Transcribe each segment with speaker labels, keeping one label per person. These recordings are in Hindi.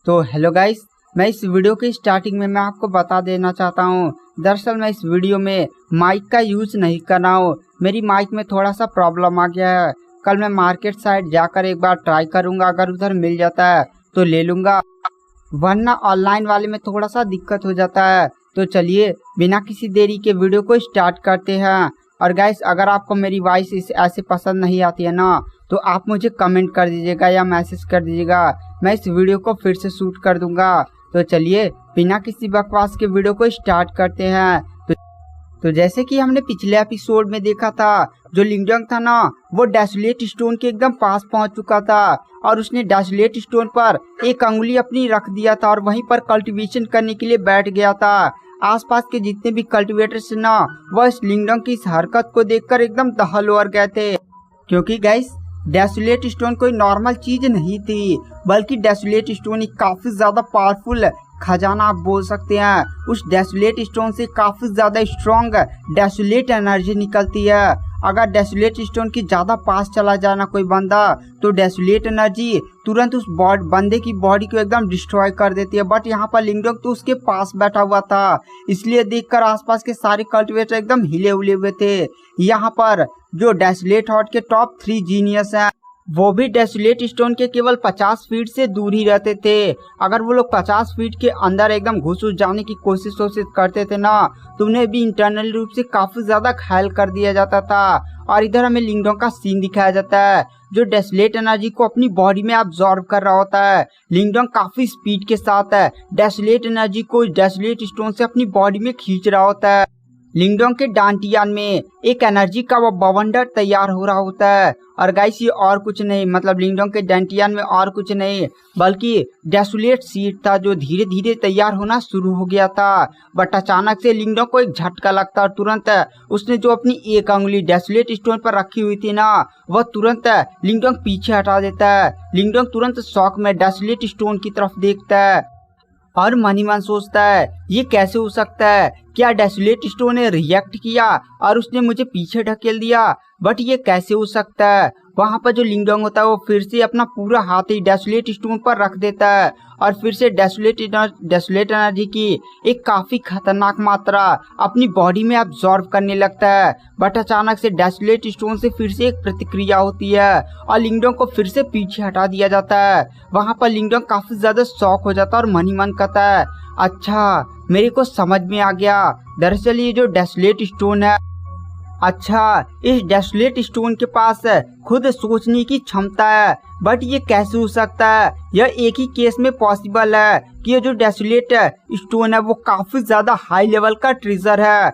Speaker 1: तो हेलो गाइस, मैं इस वीडियो की स्टार्टिंग में मैं आपको बता देना चाहता हूँ। दरअसल मैं इस वीडियो में माइक का यूज़ नहीं कर रहा हूँ। मेरी माइक में थोड़ा सा प्रॉब्लम आ गया है। कल मैं मार्केट साइड जाकर एक बार ट्राई करूँगा, अगर उधर मिल जाता है तो ले लूँगा, वरना ऑनलाइन वाले में थोड़ा सा दिक्कत हो जाता है। तो चलिए बिना किसी देरी के वीडियो को स्टार्ट करते हैं। और गाइस, अगर आपको मेरी वॉइस ऐसे पसंद नहीं आती है ना, तो आप मुझे कमेंट कर दीजिएगा या मैसेज कर दीजिएगा, मैं इस वीडियो को फिर से शूट कर दूंगा। तो चलिए बिना किसी बकवास के वीडियो को स्टार्ट करते हैं। तो जैसे कि हमने पिछले एपिसोड में देखा था, जो लिंगडंग था ना, वो डेसोलेट स्टोन के एकदम पास पहुंच चुका था और उसने डेसोलेट स्टोन पर एक अंगुली अपनी रख दिया था और वहीं पर कल्टीवेशन करने के लिए बैठ गया था। आसपास के जितने भी कल्टीवेटर्स ना, वह इस लिंगडंग की इस हरकत को देखकर एकदम दहल ओवर गए थे, क्योंकि गाइस डेसोलेट स्टोन कोई नॉर्मल चीज नहीं थी, बल्कि डेसोलेट स्टोन एक काफी ज्यादा पावरफुल खजाना आप बोल सकते हैं। उस डेसोलेट स्टोन से काफी ज्यादा स्ट्रॉन्ग डेसोलेट एनर्जी निकलती है। अगर डेसोलेट स्टोन की ज्यादा पास चला जाए ना कोई बंदा, तो डेसोलेट एनर्जी तुरंत उस बंदे की बॉडी को एकदम डिस्ट्रॉय कर देती है। बट यहाँ पर लिंगडंग तो उसके पास बैठा हुआ था, इसलिए देखकर आसपास के सारे कल्टीवेटर एकदम हिले हुए हुए थे। यहाँ पर जो डेसोलेट हॉट के टॉप 3 जीनियस हैं, वो भी डेसोलेट स्टोन के केवल 50 फीट से दूर ही रहते थे। अगर वो लोग 50 फीट के अंदर एकदम घुस जाने की कोशिश करते थे ना, तो उन्हें भी इंटरनल रूप से काफी ज्यादा घायल कर दिया जाता था। और इधर हमें लिंगडंग का सीन दिखाया जाता है, जो डेसोलेट एनर्जी को अपनी बॉडी में अब्सॉर्ब कर रहा होता है। लिंगडंग काफी स्पीड के साथ डेसोलेट एनर्जी को डेसोलेट स्टोन से अपनी बॉडी में खींच रहा होता है। लिंगडंग के डांटियान में एक एनर्जी का वो बवंडर तैयार हो रहा होता है। और गाइस, ये और कुछ नहीं, मतलब लिंगडंग के डांटियान में और कुछ नहीं, बल्कि डेसोलेट सीड था, जो धीरे धीरे तैयार होना शुरू हो गया था। बट अचानक से लिंगडंग को एक झटका लगता है और तुरंत उसने जो अपनी एक अंगुली डेसोलेट स्टोन पर रखी हुई थी ना, वह तुरंत लिंगडंग पीछे हटा देता है। लिंगडंग तुरंत शॉक में डेसोलेट स्टोन की तरफ देखता है और मन ही मन सोचता है, ये कैसे हो सकता है? क्या डेसोलेट स्टोन ने रिएक्ट किया और उसने मुझे पीछे ढकेल दिया? बट ये कैसे हो सकता है? वहाँ पर जो लिंगडंग होता है वो फिर से अपना पूरा हाथ ही डेसोलेट स्टोन पर रख देता है और फिर से डेसोलेट एनर्जी की एक काफी खतरनाक मात्रा अपनी बॉडी में अब्सॉर्ब करने लगता है। बट अचानक से डेसोलेट स्टोन से फिर से एक प्रतिक्रिया होती है और लिंगडंग को फिर से पीछे हटा दिया जाता है। वहाँ पर लिंगडंग काफी ज्यादा शॉक हो जाता है और मन ही मन कहता है, अच्छा मेरे को समझ में आ गया, दरअसल ये जो डेसोलेट स्टोन है, अच्छा इस डेसोलेट स्टोन के पास खुद सोचने की क्षमता है। बट ये कैसे हो सकता है? यह एक ही केस में पॉसिबल है कि ये जो डेसोलेट स्टोन है वो काफी ज्यादा हाई लेवल का ट्रेजर है।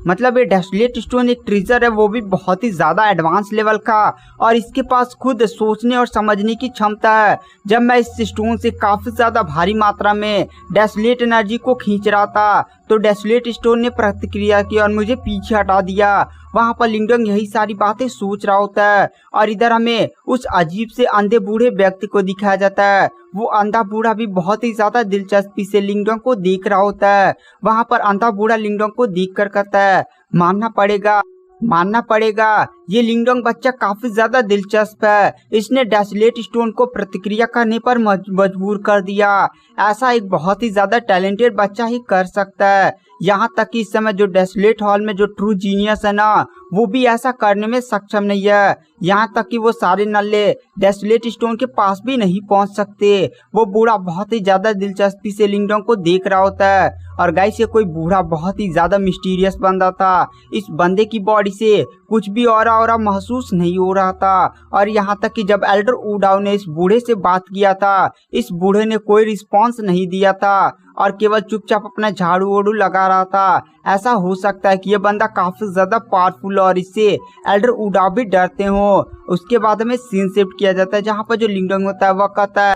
Speaker 1: मतलब ये डेसोलेट स्टोन एक ट्रेजर है, वो भी बहुत ही ज्यादा एडवांस लेवल का, और इसके पास खुद सोचने और समझने की क्षमता है। जब मैं इस स्टोन से काफी ज्यादा भारी मात्रा में डेसोलेट एनर्जी को खींच रहा था, तो डेसोलेट स्टोन ने प्रतिक्रिया की और मुझे पीछे हटा दिया। वहाँ पर लिंगडंग यही सारी बातें सोच रहा होता है और इधर हमें उस अजीब से अंधे बूढ़े व्यक्ति को दिखाया जाता है। वो अंधा बूढ़ा भी बहुत ही ज्यादा दिलचस्पी से लिंगडंग को देख रहा होता है। वहाँ पर अंधा बूढ़ा लिंगडंग को देखकर कहता है, मानना पड़ेगा ये लिंगडंग बच्चा काफी ज्यादा दिलचस्प है, इसने डेसोलेट स्टोन को प्रतिक्रिया करने पर मजबूर कर दिया। ऐसा एक बहुत ही ज्यादा टैलेंटेड बच्चा ही कर सकता है। यहाँ तक कि इस समय जो डेसोलेट हॉल में जो ट्रू जीनियस है ना, वो भी ऐसा करने में सक्षम नहीं है। यहाँ तक कि वो सारे नल्ले डेसोलेट स्टोन के पास भी नहीं पहुँच सकते। वो बूढ़ा बहुत ही ज्यादा दिलचस्पी से लिंगडंग को देख रहा होता है। और गाइस, ये कोई बूढ़ा बहुत ही ज्यादा मिस्टीरियस बंदा था। इस बंदे की बॉडी से कुछ भी और महसूस नहीं हो रहा था। और यहाँ तक कि जब एल्डर वुडाउ ने इस बूढ़े से बात किया था, इस बूढ़े ने कोई रिस्पॉन्स नहीं दिया था और केवल चुपचाप अपना झाड़ू वाड़ू लगा रहा था। ऐसा हो सकता है कि ये बंदा काफी ज्यादा पावरफुल और इससे एल्डर वुडाउ भी डरते हो। उसके बाद हमें सीन शिफ्ट किया जाता है, जहाँ पर जो लिंगडंग होता है वह कहता है,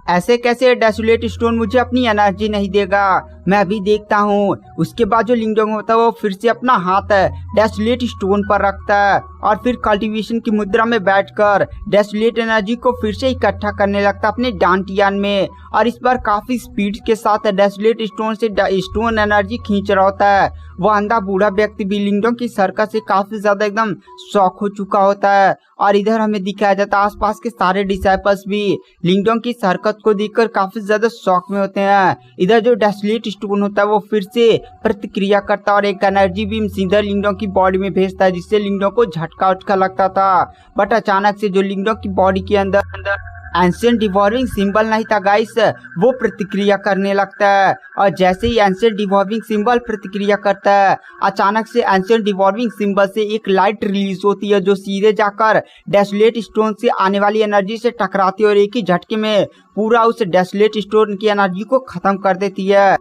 Speaker 1: ऐसे कैसे डेसोलेट स्टोन मुझे अपनी एनर्जी नहीं देगा, मैं अभी देखता हूँ। उसके बाद जो लिंगडंग होता है वो फिर से अपना हाथ डेसोलेट स्टोन पर रखता है और फिर कल्टीवेशन की मुद्रा में बैठकर डेसोलेट एनर्जी को फिर से इकट्ठा करने लगता है अपने डांटियान में। और इस बार काफी स्पीड के साथ डेसोलेट स्टोन से स्टोन एनर्जी खींच रहा होता है। वो अंधा बूढ़ा व्यक्ति भी लिंगडोंग की हरकत से काफी ज्यादा एकदम शॉक हो चुका होता है। और इधर हमें दिखाया जाता है आसपास के सारे डिसाइपल्स भी लिंगडोंग की हरकत को देखकर काफी ज्यादा शॉक में होते हैं। इधर जो डेसोलेट स्टोन होता है वो फिर से प्रतिक्रिया करता है और एक एनर्जी बीम सीधा लिंगडोंग की बॉडी में भेजता है, जिससे लिंगडोंग को झटका उटका लगता था। बट अचानक से जो लिंगडोंग की बॉडी के अंदर एंशिएंट डिवॉल्विंग सिंबल नहीं था गाइस, वो प्रतिक्रिया करने लगता है। और जैसे ही एंशिएंट डिवॉल्विंग सिंबल प्रतिक्रिया करता है, अचानक से एंशिएंट डिवॉल्विंग सिंबल से एक लाइट रिलीज होती है जो सीधे जाकर डेसोलेट स्टोन से आने वाली एनर्जी से टकराती है और एक ही झटके में पूरा उस डेसोलेट स्टोन की एनर्जी को खत्म कर देती है।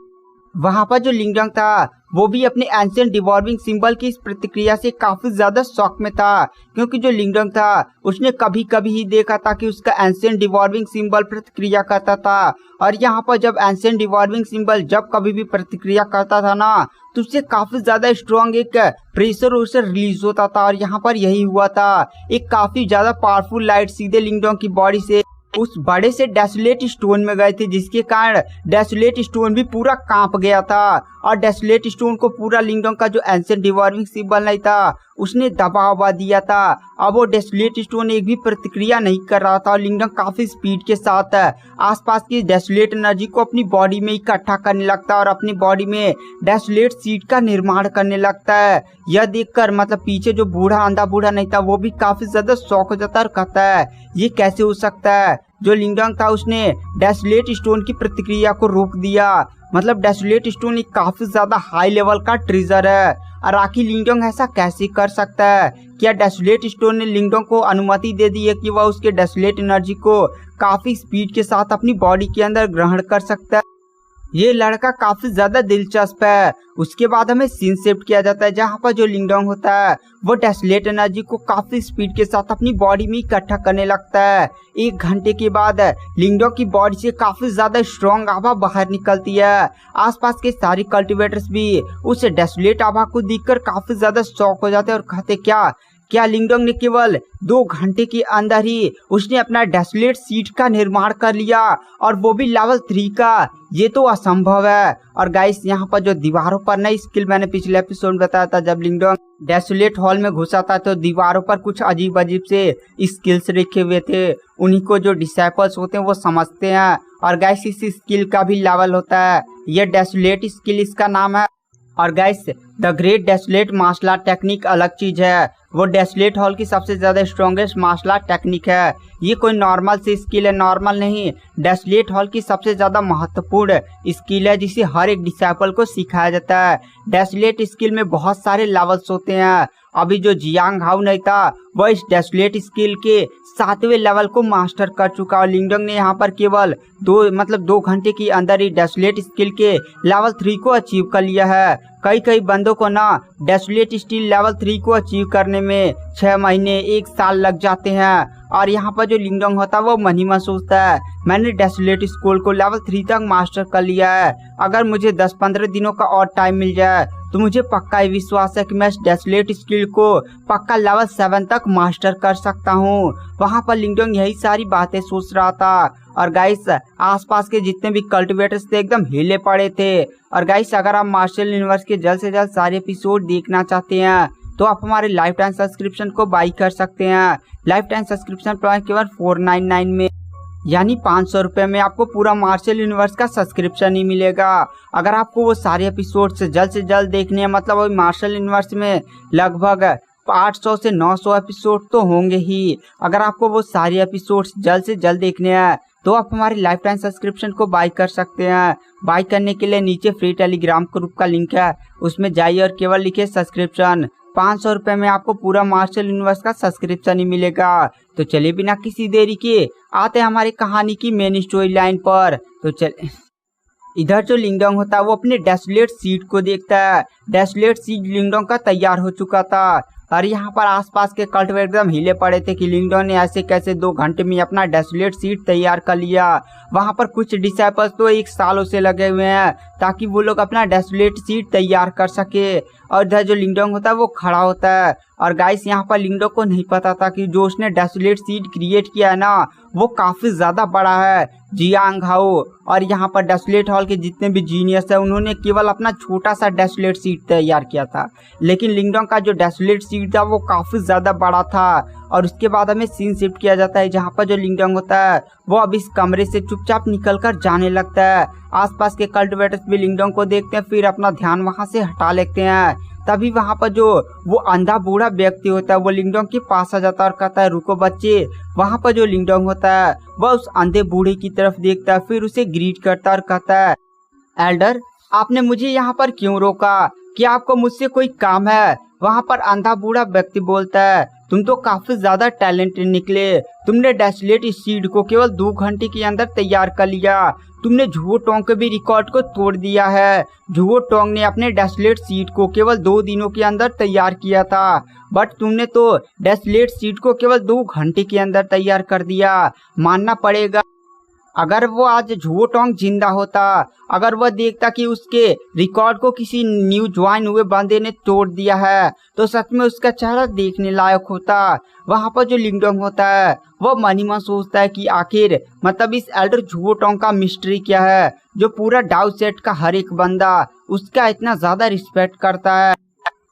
Speaker 1: वहां पर जो लिंगडोंग था वो भी अपने एंशिएंट डिवॉल्विंग सिंबल की इस प्रतिक्रिया से काफी ज्यादा शॉक में था, क्योंकि जो लिंगडोंग था उसने कभी कभी ही देखा था कि उसका एंशिएंट डिवॉल्विंग सिंबल प्रतिक्रिया करता था। और यहाँ पर जब एंशिएंट डिवॉल्विंग सिंबल जब कभी भी प्रतिक्रिया करता था ना, तो उससे काफी ज्यादा स्ट्रॉन्ग एक प्रेशर उससे रिलीज होता था। और यहाँ पर यही हुआ था, एक काफी ज्यादा पावरफुल लाइट सीधे लिंगडोंग की बॉडी से उस बड़े से डेसोलेट स्टोन में गए थे, जिसके कारण डेसोलेट स्टोन भी पूरा कांप गया था। और डेसोलेट स्टोन को पूरा लिंगडोंग का जो एंशिएंट डिवॉल्विंग सिंबल नहीं था उसने दबा दिया था। अब वो डेसोलेट स्टोन एक भी प्रतिक्रिया नहीं कर रहा था और लिंगडोंग काफी स्पीड के साथ आसपास की डेसोलेट एनर्जी को अपनी बॉडी में इकट्ठा करने लगता है और अपनी बॉडी में डेसोलेट सीड का निर्माण करने लगता है। यह देखकर मतलब पीछे जो अंधा बूढ़ा नहीं था वो भी काफी ज्यादा शॉक हो जाता है और कहता है ये कैसे हो सकता है। जो लिंगडोंग था उसने डेसोलेट स्टोन की प्रतिक्रिया को रोक दिया। मतलब डेसोलेट स्टोन एक काफी ज्यादा हाई लेवल का ट्रेजर है और आखिर लिंगडोंग ऐसा कैसे कर सकता है? क्या डेसोलेट स्टोन ने लिंगडोंग को अनुमति दे दी है कि वह उसके डेसोलेट एनर्जी को काफी स्पीड के साथ अपनी बॉडी के अंदर ग्रहण कर सकता है? ये लड़का काफी ज्यादा दिलचस्प है। उसके बाद हमें सीन शिफ्ट किया जाता है जहाँ पर जो लिंगडोंग होता है वो डेसोलेट एनर्जी को काफी स्पीड के साथ अपनी बॉडी में इकट्ठा करने लगता है। 1 घंटे के बाद लिंगडोंग की बॉडी से काफी ज्यादा स्ट्रॉन्ग आभा बाहर निकलती है। आसपास के सारे कल्टीवेटर्स भी उस डेसोलेट आभा को देखकर काफी ज्यादा शॉक हो जाते हैं और कहते क्या लिंगडोंग ने केवल 2 घंटे के अंदर ही उसने अपना डेसोलेट सीड का निर्माण कर लिया और वो भी लेवल 3 का? ये तो असंभव है। और गाइस यहाँ पर जो दीवारों पर नई स्किल मैंने पिछले एपिसोड में बताया था, जब लिंगडोंग डेसोलेट हॉल में घुसा था तो दीवारों पर कुछ अजीब अजीब से स्किल्स रखे हुए थे। उन्हीं को जो डिसाइपल्स होते हैं वो समझते हैं। और गाइस इस स्किल का भी लेवल होता है, ये डेसोलेट स्किल इसका नाम है। और guys the great desolate martial art technique अलग चीज है, वो डेसोलेट हॉल की सबसे ज्यादा स्ट्रॉन्गेस्ट मार्शल आर्ट टेक्निक है। ये कोई नॉर्मल सी स्किल है, नॉर्मल नहीं, डेसोलेट हॉल की सबसे ज्यादा महत्वपूर्ण स्किल है जिसे हर एक डिसाइपल को सिखाया जाता है। डेसोलेट स्किल में बहुत सारे लेवल्स होते हैं। अभी जो जियांग हाउ नहीं था वह इस डेसोलेट स्किल के 7वें लेवल को मास्टर कर चुका और लिंगडोंग ने यहाँ पर केवल 2 घंटे के अंदर ही डेसोलेट स्किल के लेवल 3 को अचीव कर लिया है। कई बंदों को ना डेसोलेट स्किल लेवल 3 को अचीव करने में 6 महीने 1 साल लग जाते हैं। और यहाँ पर जो लिंगडोंग होता है वो मन ही मन सोचता है मैंने डेसोलेट स्किल को लेवल 3 तक मास्टर कर लिया है, अगर मुझे 10-15 दिनों का और टाइम मिल जाए तो मुझे पक्का ही विश्वास है कि मैं इस डेसोलेट स्किल को पक्का लेवल 7 तक मास्टर कर सकता हूँ। वहाँ पर लिंगडोंग यही सारी बातें सोच रहा था। और गाइस आसपास के जितने भी कल्टीवेटर्स थे एकदम हिले पड़े थे। और गाइस अगर आप मार्शल यूनिवर्स के जल्द से जल्द सारे एपिसोड देखना चाहते हैं तो आप हमारे लाइफ टाइम सब्सक्रिप्शन को बाई कर सकते हैं। लाइफ टाइम सब्सक्रिप्शन प्लान केवल 499 में यानी 500 रुपये में आपको पूरा मार्शल यूनिवर्स का सब्सक्रिप्शन ही मिलेगा। अगर आपको वो सारे एपिसोड से जल्द देखने हैं, मतलब वही मार्शल यूनिवर्स में लगभग 800 से 900 एपिसोड तो होंगे ही। अगर आपको वो सारे एपिसोड जल्द से जल्द देखने हैं तो आप हमारे लाइफ टाइम सब्सक्रिप्शन को बाई कर सकते हैं। बाई करने के लिए नीचे फ्री टेलीग्राम ग्रुप का लिंक है, उसमें जाइए और केवल लिखिए सब्सक्रिप्शन। 500 रुपये में आपको पूरा मार्शल यूनिवर्स का सब्सक्रिप्शन ही मिलेगा। तो चलिए बिना किसी देरी के आते हैं हमारी कहानी की मेन स्टोरी लाइन पर। तो चल इधर जो लिंगडोंग होता है वो अपने डेसोलेट सीड को देखता है। डेसोलेट सीड लिंगडोंग का तैयार हो चुका था और यहाँ पर आसपास के कल्टीवेटर एकदम हिले पड़े थे कि लिंगडोंग ने ऐसे कैसे 2 घंटे में अपना डेसोलेट सीड तैयार कर लिया। वहाँ पर कुछ डिसाइपल्स तो 1 सालों से लगे हुए हैं ताकि वो लोग अपना डेसोलेट सीड तैयार कर सके। और इधर जो लिंगडोंग होता है वो खड़ा होता है। और गाइस यहाँ पर लिंगडोंग को नहीं पता था कि जो उसने डेसोलेट सीड क्रिएट किया है ना वो काफी ज्यादा बड़ा है। जियांग हाओ और यहाँ पर डेसोलेट हॉल के जितने भी जीनियस है उन्होंने केवल अपना छोटा सा डेसोलेट सीट तैयार किया था, लेकिन लिंगडोंग का जो डेसोलेट सीट था वो काफी ज्यादा बड़ा था। और उसके बाद हमें सीन शिफ्ट किया जाता है जहाँ पर जो लिंगडोंग होता है वो अब इस कमरे से चुपचाप निकलकर जाने लगता है। आसपास के कल्टिवेटर्स भी लिंगडोंग को देखते हैं, फिर अपना ध्यान वहाँ से हटा लेते हैं। तभी वहाँ पर जो वो अंधा बूढ़ा व्यक्ति होता है वो लिंगडोंग के पास आ जाता है और कहता है रुको बच्चे। वहाँ पर जो लिंगडोंग होता है वह उस अंधे बूढ़े की तरफ देखता है, फिर उसे ग्रीट करता है और कहता है एल्डर, आपने मुझे यहाँ पर क्यों रोका? क्या आपको मुझसे कोई काम है? वहाँ पर अंधा बूढ़ा व्यक्ति बोलता है तुम तो काफी ज्यादा टैलेंटेड निकले। तुमने डेसोलेट सीड को केवल 2 घंटे के अंदर तैयार कर लिया। तुमने झुओ टोंग के भी रिकॉर्ड को तोड़ दिया है। झुओ टोंग ने अपने डेसोलेट सीड को केवल 2 दिनों के अंदर तैयार किया था, बट तुमने तो डेसोलेट सीड को केवल 2 घंटे के अंदर तैयार कर दिया। मानना पड़ेगा, अगर वो आज झुओ टोंग जिंदा होता, अगर वह देखता कि उसके रिकॉर्ड को किसी न्यू ज्वाइन हुए बंदे ने तोड़ दिया है, तो सच में उसका चेहरा देखने लायक होता। वहाँ पर जो लिंगडोंग होता है वह मन ही मन सोचता है कि आखिर मतलब इस एल्डर झुओ टोंग का मिस्ट्री क्या है, जो पूरा डाउ सेट का हर एक बंदा उसका इतना ज्यादा रिस्पेक्ट करता है।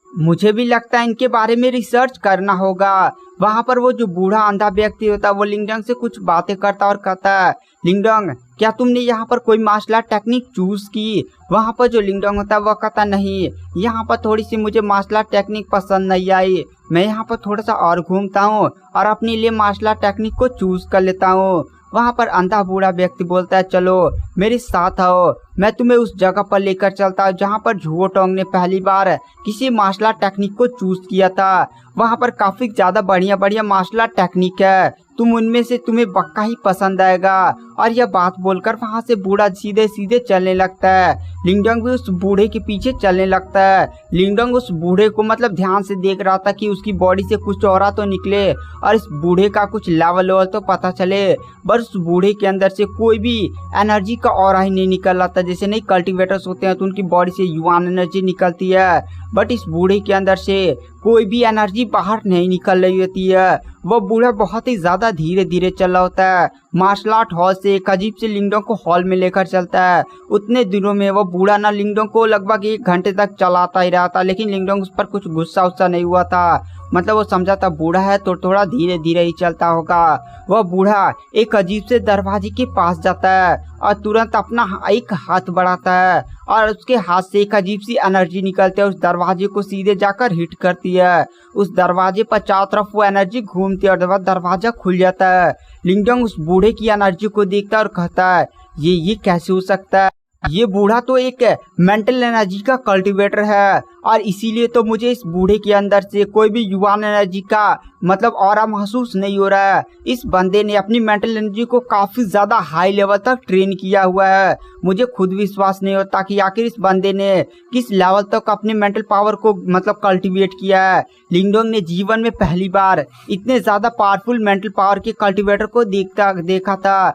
Speaker 1: मुझे भी लगता है इनके बारे में रिसर्च करना होगा। वहाँ पर वो जो बूढ़ा अंधा व्यक्ति होता है वो लिंगडोंग से कुछ बातें करता और कहता है लिंगडोंग, क्या तुमने यहाँ पर कोई मार्शल आर्ट टेक्निक चूज की? वहाँ पर जो लिंगडोंग होता है वह कहता नहीं, यहाँ पर थोड़ी सी मुझे मार्शल आर्ट टेक्निक पसंद नहीं आई। मैं यहाँ पर थोड़ा सा और घूमता हूँ और अपने लिए मार्शल आर्ट टेक्निक को चूज कर लेता हूँ। वहाँ पर अंधा बूढ़ा व्यक्ति बोलता है चलो मेरे साथ आओ, मैं तुम्हें उस जगह पर लेकर चलता हूँ जहाँ पर झुओ टोंग ने पहली बार किसी मार्शल आर्ट टेक्निक को चूज किया था। वहाँ पर काफी ज्यादा बढ़िया बढ़िया मार्शल आर्ट टेक्निक है, तुम उनमें से तुम्हें पक्का ही पसंद आएगा। और यह बात बोलकर वहाँ से बूढ़ा सीधे सीधे चलने लगता है। लिंगडोंग भी उस बूढ़े के पीछे चलने लगता है। लिंगडोंग उस बूढ़े को मतलब ध्यान से देख रहा था कि उसकी बॉडी से कुछ और तो निकले और इस बूढ़े का कुछ लेवल तो पता चले, बस उस बूढ़े के अंदर से कोई भी एनर्जी का ऑरा ही नहीं निकल रहा था। जैसे नहीं कल्टिवेटर्स होते हैं तो उनकी बॉडी से युआन एनर्जी निकलती है, बट इस बूढ़े के अंदर से कोई भी एनर्जी बाहर नहीं निकल रही होती है। वह बूढ़ा बहुत ही ज्यादा धीरे धीरे चल रहा होता है। मार्शल आर्ट हॉल से एक अजीब से लिंगडोंग को हॉल में लेकर चलता है। उतने दिनों में वह बूढ़ा ना लिंगडोंग को लगभग 1 घंटे तक चलाता ही रहा था, लेकिन लिंगडोंग उस पर कुछ गुस्सा उस्सा नहीं हुआ था। मतलब वो समझा था बूढ़ा है तो थोड़ा धीरे धीरे ही चलता होगा। वह बूढ़ा एक अजीब से दरवाजे के पास जाता है और तुरंत अपना एक हाथ बढ़ाता है और उसके हाथ से एक अजीब सी एनर्जी निकलती है, उस दरवाजे को सीधे जाकर हिट करती है। उस दरवाजे पर चारों तरफ वो एनर्जी घूमती है और वह दरवाजा खुल जाता है। लिंगडोंग उस बूढ़े की एनर्जी को देखता है और कहता है ये कैसे हो सकता है? ये बूढ़ा तो एक मेंटल एनर्जी का कल्टीवेटर है और इसीलिए तो मुझे इस बूढ़े के अंदर से कोई भी युवान एनर्जी का मतलब ऑरा महसूस नहीं हो रहा है। इस बंदे ने अपनी मेंटल एनर्जी को काफी ज्यादा हाई लेवल तक ट्रेन किया हुआ है। मुझे खुद विश्वास नहीं होता कि आखिर इस बंदे ने किस लेवल तक अपने मेंटल पावर को मतलब कल्टीवेट किया है। लिंगडोंग ने जीवन में पहली बार इतने ज्यादा पावरफुल मेंटल पावर के कल्टीवेटर को देखा था।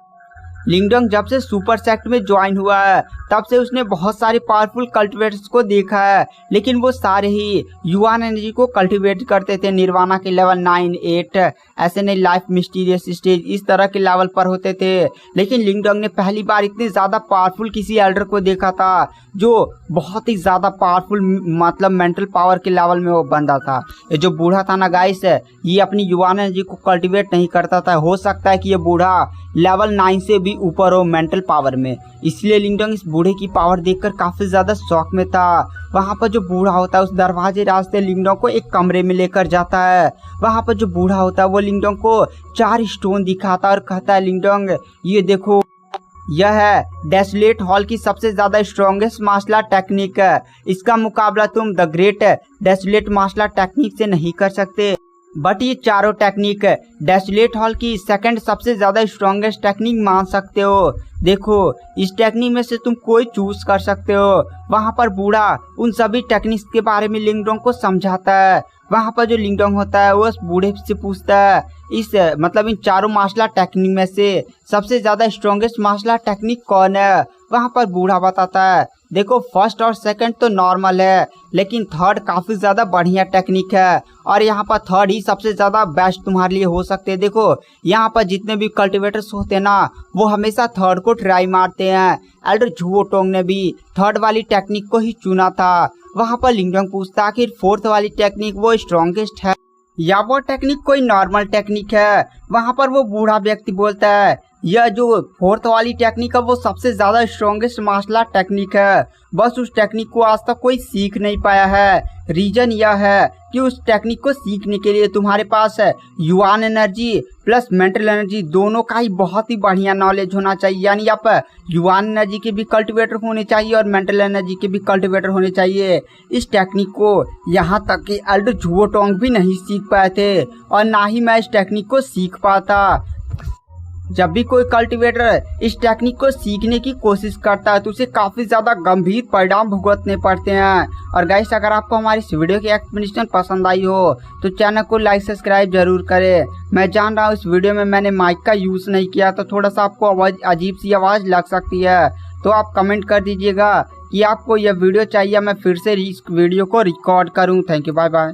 Speaker 1: लिंगडोंग जब से सुपर सेक्ट में ज्वाइन हुआ है तब से उसने बहुत सारे पावरफुल कल्टिवेटर्स को देखा है, लेकिन वो सारे ही युवान एनर्जी को कल्टिवेट करते थे। निर्वाणा के लेवल 9, 8 ऐसे नहीं, लाइफ मिस्टीरियस स्टेज इस तरह के लेवल पर होते थे। लेकिन लिंगडोंग ने पहली बार इतने ज्यादा पावरफुल किसी एल्डर को देखा था जो बहुत ही ज्यादा पावरफुल मतलब मेंटल पावर के लेवल में वो बंदा था। ये जो बूढ़ा था ना गाइस, ये अपनी युवान एनर्जी को कल्टिवेट नहीं करता था। हो सकता है कि ये बूढ़ा लेवल 9 से भी ऊपर हो मेंटल पावर में, इसलिए लिंगडोंग इस बूढ़े की पावर देखकर काफी ज्यादा शौक में था। वहाँ पर जो बूढ़ा होता है उस दरवाजे रास्ते लिंगडोंग को एक कमरे में लेकर जाता है। वहाँ पर जो बूढ़ा होता है वो लिंगडोंग को 4 स्टोन दिखाता और कहता है लिंगडोंग ये देखो, यह है डेसोलेट हॉल की सबसे ज्यादा स्ट्रॉन्गेस्ट मार्शल आर्ट टेक्निक है। इसका मुकाबला तुम the great desolate martial art technique से नहीं कर सकते, बट ये चारों टेक्निक डेसोलेट हॉल की सेकंड सबसे ज्यादा स्ट्रॉन्गेस्ट टेक्निक मान सकते हो। देखो इस टेक्निक में से तुम कोई चूज कर सकते हो। वहाँ पर बूढ़ा उन सभी टेक्निक्स के बारे में लिंगडोंग को समझाता है। वहाँ पर जो लिंगडोंग होता है वो उस बूढ़े से पूछता है इस मतलब इन चारों मार्शल आर्ट टेक्निक में से सबसे ज्यादा स्ट्रॉन्गेस्ट मार्शल आर्ट टेक्निक कौन है। वहाँ पर बूढ़ा बताता है देखो फर्स्ट और सेकंड तो नॉर्मल है, लेकिन थर्ड काफी ज्यादा बढ़िया टेक्निक है और यहाँ पर थर्ड ही सबसे ज्यादा बेस्ट तुम्हारे लिए हो सकते हैं। देखो यहाँ पर जितने भी कल्टिवेटर्स होते हैं ना वो हमेशा थर्ड को ट्राई मारते हैं। एल्डर झुओ टोंग ने भी थर्ड वाली टेक्निक को ही चुना था। वहाँ पर लिंगडोंग पूछता आखिर फोर्थ वाली टेक्निक वो स्ट्रॉन्गेस्ट है या वो टेक्निक कोई नॉर्मल टेक्निक है। वहाँ पर वो बूढ़ा व्यक्ति बोलता है यह जो फोर्थ वाली टेक्निक है वो सबसे ज्यादा स्ट्रॉन्गेस्ट मार्शल आर्ट टेक्निक है, बस उस टेक्निक को आज तक कोई सीख नहीं पाया है। रीजन यह है कि उस टेक्निक को सीखने के लिए तुम्हारे पास युआन एनर्जी प्लस मेंटल एनर्जी दोनों का ही बहुत ही बढ़िया नॉलेज होना चाहिए। यानी आप युआन एनर्जी के भी कल्टिवेटर होने चाहिए और मेंटल एनर्जी के भी कल्टिवेटर होने चाहिए। इस टेक्निक को यहाँ तक कि एल्डर झुओ टोंग भी नहीं सीख पाए थे और ना ही मैं इस टेक्निक को सीख पाता। जब भी कोई कल्टीवेटर इस टेक्निक को सीखने की कोशिश करता है तो उसे काफी ज्यादा गंभीर परिणाम भुगतने पड़ते हैं। और गाइस अगर आपको हमारी इस वीडियो की एक्सप्लेनेशन पसंद आई हो तो चैनल को लाइक सब्सक्राइब जरूर करें। मैं जान रहा हूँ इस वीडियो में मैंने माइक का यूज नहीं किया तो थोड़ा सा आपको अजीब सी आवाज लग सकती है, तो आप कमेंट कर दीजिएगा कि आपको यह वीडियो चाहिए मैं फिर से इस वीडियो को रिकॉर्ड करूँ। Thank you, bye bye.